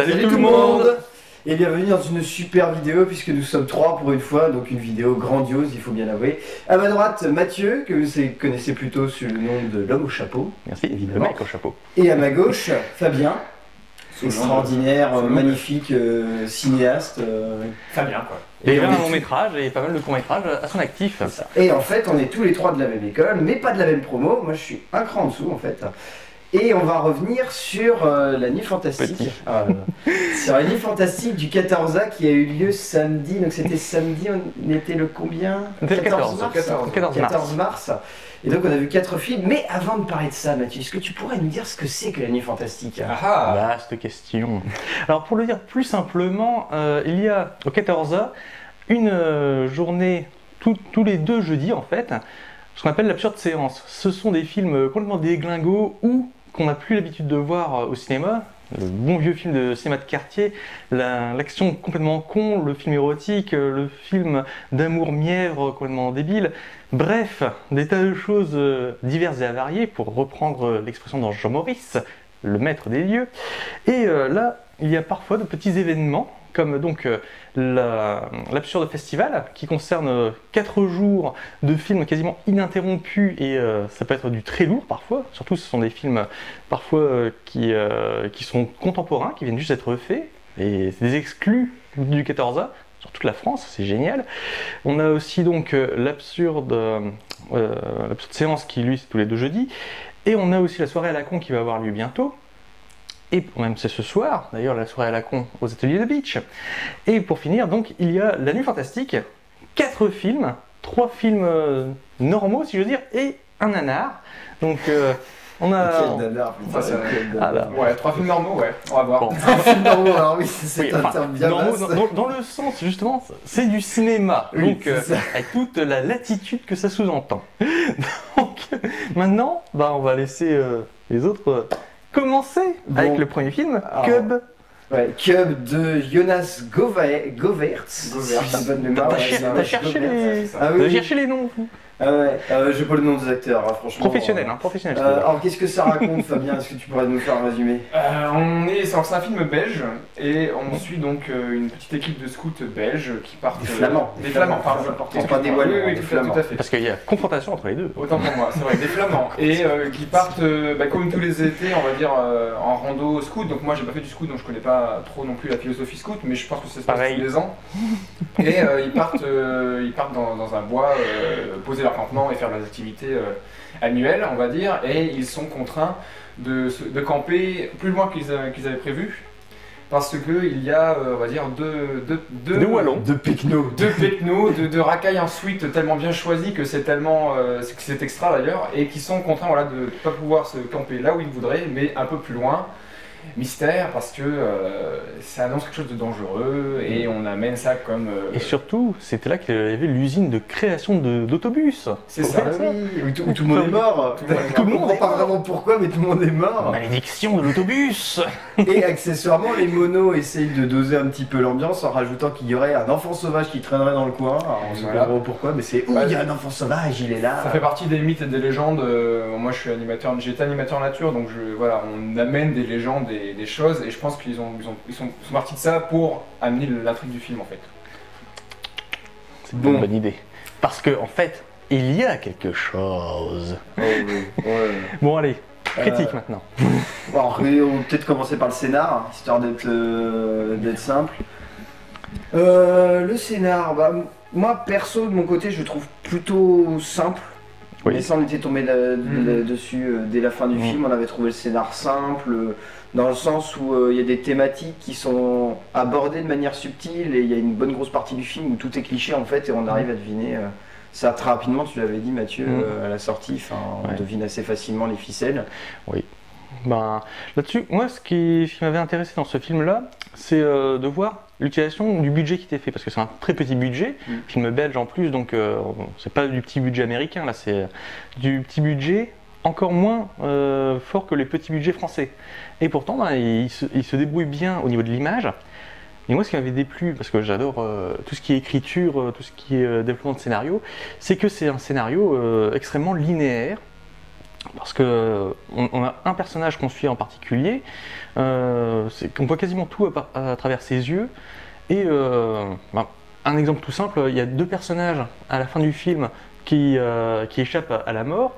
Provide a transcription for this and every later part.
Salut tout le monde. Et bienvenue dans une super vidéo puisque nous sommes trois pour une fois, donc une vidéo grandiose, il faut bien l'avouer. À ma droite, Mathieu, que vous connaissez plutôt sous le nom de l'homme au chapeau. Merci, le mec au chapeau. Et à ma gauche, Fabien, extraordinaire, magnifique cinéaste. Fabien quoi. Et un long métrage et pas mal de courts métrages à son actif. Et en fait, on est tous les trois de la même école, mais pas de la même promo. Moi, je suis un cran en dessous en fait. Et on va revenir sur la Nuit Fantastique. Sur la Nuit Fantastique du 14A qui a eu lieu samedi. Donc c'était samedi, on était le combien? C'était le 14 mars. Et donc on a vu 4 films. Mais avant de parler de ça, Mathieu, est-ce que tu pourrais nous dire ce que c'est que la Nuit Fantastique? Vaste question. Alors pour le dire plus simplement, il y a au 14A une journée tous les 2 jeudis en fait, ce qu'on appelle l'absurde séance. Ce sont des films complètement déglingos ou qu'on n'a plus l'habitude de voir au cinéma, le bon vieux film de cinéma de quartier, l'action complètement con, le film érotique, le film d'amour mièvre complètement débile, bref, des tas de choses diverses et avariées, pour reprendre l'expression d'Jean Maurice, le maître des lieux. Et là, il y a parfois de petits événements, comme donc l'Absurde Festival, qui concerne 4 jours de films quasiment ininterrompus, et ça peut être du très lourd parfois, surtout ce sont des films parfois qui sont contemporains, qui viennent juste d'être faits, et c'est des exclus du 14A, sur toute la France, c'est génial. On a aussi donc l'absurde séance qui lui c'est tous les 2 jeudis, et on a aussi la soirée à la con qui va avoir lieu bientôt. Et même c'est ce soir, d'ailleurs, la soirée à la con aux ateliers de Beach. Et pour finir, donc, il y a La Nuit Fantastique, 4 films, 3 films normaux, si je veux dire, et un nanar. Donc, on a... Quel nanar, putain, ouais, 3 films normaux, ouais, on va voir. Bon. 3 films normaux, alors oui, c'est un terme bien vaste. Dans le sens, justement, c'est du cinéma, oui, donc avec toute la latitude que ça sous-entend. Donc, maintenant, on va laisser les autres... commencer avec le premier film, Cub. Ouais, Cub de Jonas Govaerts. Si j'ai bonne mémoire. T'as cherché les noms. J'ai pas le nom des acteurs, hein, franchement. Professionnel. Alors qu'est-ce que ça raconte, Fabien? Est-ce que tu pourrais nous faire un résumé? C'est un film belge et on suit donc une petite équipe de scouts belges qui partent. Des Flamands. Des Flamands, pardon. Pas des Wallons, oui, des tout Flamands. à fait. Parce qu'il y a confrontation entre les deux. Autant pour moi, c'est vrai, des Flamands. Et qui partent, comme tous les étés, on va dire, en rando scout. Donc moi j'ai pas fait du scout, donc je connais pas trop non plus la philosophie scout, mais je pense que ça se passe tous les ans. Et ils partent dans un bois, poser leur campement et faire leurs activités annuelles, on va dire. Et ils sont contraints de camper plus loin qu'ils avaient prévu. Parce qu'il y a, on va dire, deux wallons. Deux pecnos. De racailles ensuite tellement bien choisis que c'est c'est extra d'ailleurs, et qui sont contraints voilà, de ne pas pouvoir se camper là où ils voudraient, mais un peu plus loin. Mystère, parce que ça annonce quelque chose de dangereux, et on amène ça comme... Et surtout, c'était là qu'il y avait l'usine de création d'autobus. C'est ça. Oui, où tout le monde est mort. Tout le monde comprend pas vraiment pourquoi, mais tout le monde est mort. Malédiction de l'autobus. Et accessoirement, les monos essayent de doser un petit peu l'ambiance en rajoutant qu'il y aurait un enfant sauvage qui traînerait dans le coin. Alors, on se comprend pourquoi, mais c'est où il y a un enfant sauvage, il est là. Ça fait partie des mythes et des légendes. Moi, j'étais animateur nature, donc voilà, on amène des légendes, des choses, et je pense qu'ils sont partis de ça pour amener l'intrigue du film en fait. C'est une bonne idée. Parce que en fait, il y a quelque chose. Bon allez, critique maintenant. On va peut-être commencer par le scénar, histoire d'être simple. Le scénar, moi perso de mon côté je le trouve plutôt simple. Oui. Mais ça on était tombé dessus dès la fin du film, on avait trouvé le scénar simple, dans le sens où il y a des thématiques qui sont abordées de manière subtile, et il y a une bonne grosse partie du film où tout est cliché en fait, et on arrive à deviner ça très rapidement. Tu l'avais dit Mathieu à la sortie, on devine assez facilement les ficelles. Oui. Là-dessus, moi ce qui m'avait intéressé dans ce film-là, c'est de voir l'utilisation du budget qui était fait, parce que c'est un très petit budget, film belge en plus, donc c'est pas du petit budget américain, là c'est du petit budget encore moins fort que les petits budgets français. Et pourtant, il se débrouille bien au niveau de l'image. Et moi, ce qui m'avait déplu, parce que j'adore tout ce qui est écriture, tout ce qui est développement de scénario, c'est que c'est un scénario extrêmement linéaire, parce que on a un personnage qu'on suit en particulier, on voit quasiment tout à travers ses yeux, et un exemple tout simple, il y a 2 personnages à la fin du film qui échappent à la mort,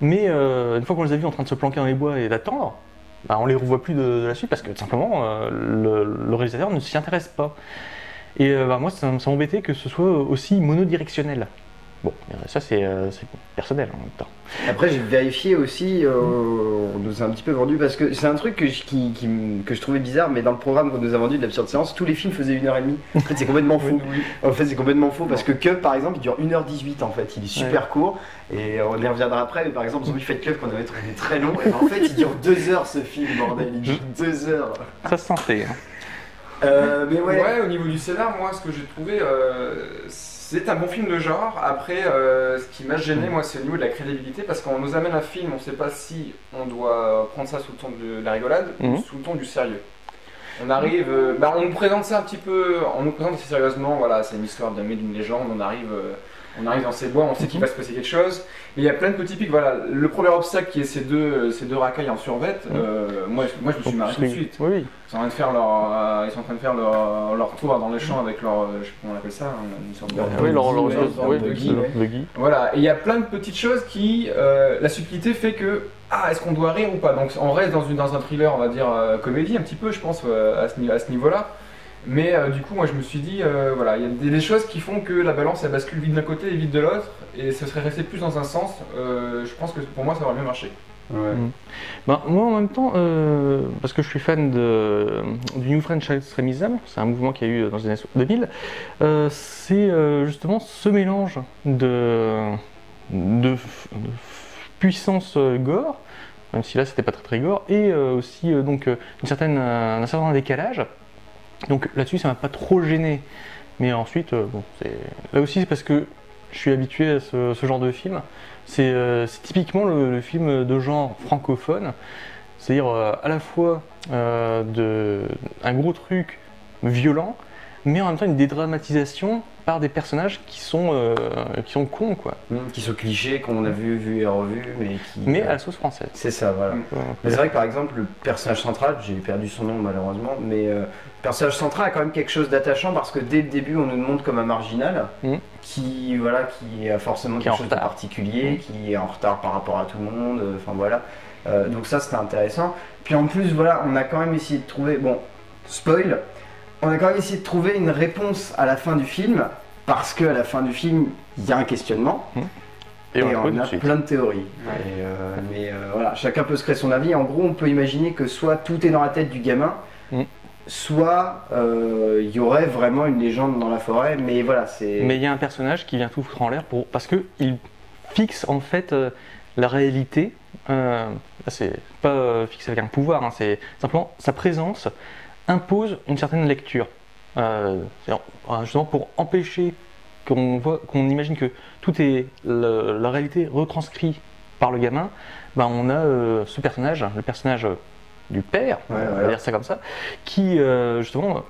mais une fois qu'on les a vus en train de se planquer dans les bois et d'attendre, on les revoit plus de la suite parce que tout simplement le réalisateur ne s'y intéresse pas. Et moi ça m'embêtait que ce soit aussi monodirectionnel. Bon, ça c'est personnel en même temps. Après j'ai vérifié aussi, on nous a un petit peu vendu parce que c'est un truc que je trouvais bizarre, mais dans le programme qu'on nous a vendu de l'absurde séance, tous les films faisaient 1h30. En fait c'est complètement faux. Oui. En fait c'est complètement faux parce que Cub par exemple il dure 1h18 en fait, il est super court et on y reviendra après, mais par exemple Zombie Fight Club qu'on avait trouvé très long, et en fait il dure 2 heures ce film, bordel, il dure 2 heures. Ça se sentait. Mais ouais, au niveau du scénar, moi ce que j'ai trouvé, c'est un bon film de genre. Après, ce qui m'a gêné, moi, c'est au niveau de la crédibilité, parce qu'on nous amène un film, on ne sait pas si on doit prendre ça sous le ton de la rigolade ou sous le ton du sérieux. On arrive, on nous présente ça un petit peu, on nous présente assez sérieusement, voilà, c'est une histoire d'une légende, on arrive dans ces bois, on sait qu'il va se passer quelque chose, mais il y a plein de petits pics, voilà. Le premier obstacle qui est ces deux racailles en survêt, moi je me suis marré tout de suite. Oui. Ils sont en train de faire leur tour dans les champs avec leur, je sais pas comment on appelle ça, une sorte de buggy. Voilà, et il y a plein de petites choses qui, la subtilité fait que, est-ce qu'on doit rire ou pas? Donc on reste dans un thriller, on va dire, comédie un petit peu, je pense, à ce niveau-là. Mais du coup, moi je me suis dit, voilà, il y a des choses qui font que la balance elle bascule vite d'un côté et vite de l'autre, et ce serait resté plus dans un sens. Je pense que pour moi ça aurait mieux marché. Ouais. Moi en même temps, parce que je suis fan du New French Extremism, c'est un mouvement qu'il y a eu dans les années 2000, c'est justement ce mélange de puissance gore, même si là c'était pas très gore, et aussi donc un certain décalage. Donc là-dessus ça m'a pas trop gêné, mais ensuite là aussi c'est parce que je suis habitué à ce genre de film. C'est typiquement le film de genre francophone, c'est-à-dire à la fois un gros truc violent, mais en même temps une dédramatisation par des personnages qui sont cons, quoi. Qui sont clichés, qu'on a vu et revu, mais à la sauce française. C'est ça, voilà. Mais c'est vrai que par exemple, le personnage central, j'ai perdu son nom malheureusement, mais le personnage central a quand même quelque chose d'attachant parce que dès le début, on nous montre comme un marginal qui a forcément quelque chose de particulier, qui est en retard par rapport à tout le monde, enfin voilà. Donc ça, c'était intéressant. Puis en plus, voilà, on a quand même essayé de trouver, bon, spoil, on a quand même essayé de trouver une réponse à la fin du film, parce qu'à la fin du film, il y a un questionnement, et on a plein de théories. Mais voilà, chacun peut se créer son avis. En gros, on peut imaginer que soit tout est dans la tête du gamin, soit il y aurait vraiment une légende dans la forêt, mais voilà, c'est... Mais il y a un personnage qui vient tout foutre en l'air parce qu'il fixe en fait la réalité. C'est pas fixé avec un pouvoir, c'est simplement sa présence impose une certaine lecture, justement pour empêcher qu'on imagine que tout est la réalité retranscrite par le gamin. On a ce personnage, le personnage du père, on va dire ça comme ça, qui justement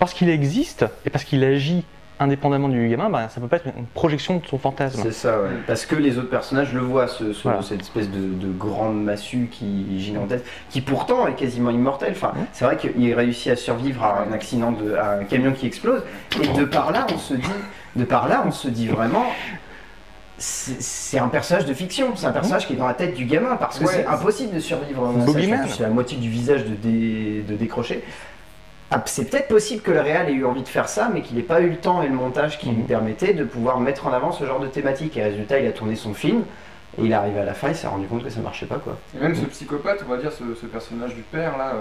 parce qu'il existe et parce qu'il agit indépendamment du gamin, ça peut pas être une projection de son fantasme. C'est ça, ouais. Parce que les autres personnages le voient, cette espèce de grande massue gigantesque, qui pourtant est quasiment immortelle. Enfin, c'est vrai qu'il réussit à survivre à un accident, à un camion qui explose, et de par là, on se dit vraiment... C'est un personnage de fiction, c'est un personnage qui est dans la tête du gamin, parce que c'est impossible de survivre. C'est la moitié du visage de décrocher. C'est peut-être possible que le réal ait eu envie de faire ça, mais qu'il n'ait pas eu le temps et le montage qui lui permettait de pouvoir mettre en avant ce genre de thématique. Et résultat, il a tourné son film, et il est arrivé à la fin, il s'est rendu compte que ça marchait pas, quoi. Et même ce psychopathe, on va dire, ce personnage du père, là,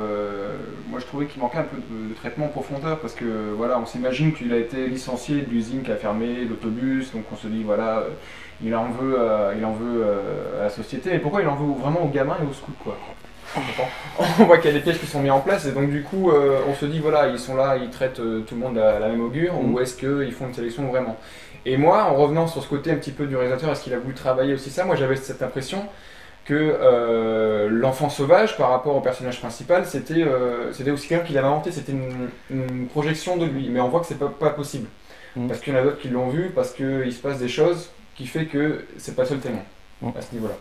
moi je trouvais qu'il manquait un peu de traitement en profondeur, parce que voilà, on s'imagine qu'il a été licencié de l'usine qui a fermé, l'autobus, donc on se dit, voilà, il en veut à la société, mais pourquoi il en veut vraiment aux gamins et aux scouts, quoi? On voit qu'il y a des pièges qui sont mis en place, et donc du coup on se dit voilà, ils sont là, ils traitent tout le monde à la même augure, ou est-ce qu'ils font une sélection vraiment? Et moi, en revenant sur ce côté un petit peu du réalisateur, est-ce qu'il a voulu travailler aussi ça? Moi j'avais cette impression que l'enfant sauvage par rapport au personnage principal, c'était aussi quelqu'un qui l'avait inventé, c'était une projection de lui, mais on voit que c'est pas possible, parce qu'il y en a d'autres qui l'ont vu, parce qu'il se passe des choses qui fait que c'est pas le seul témoin à ce niveau-là.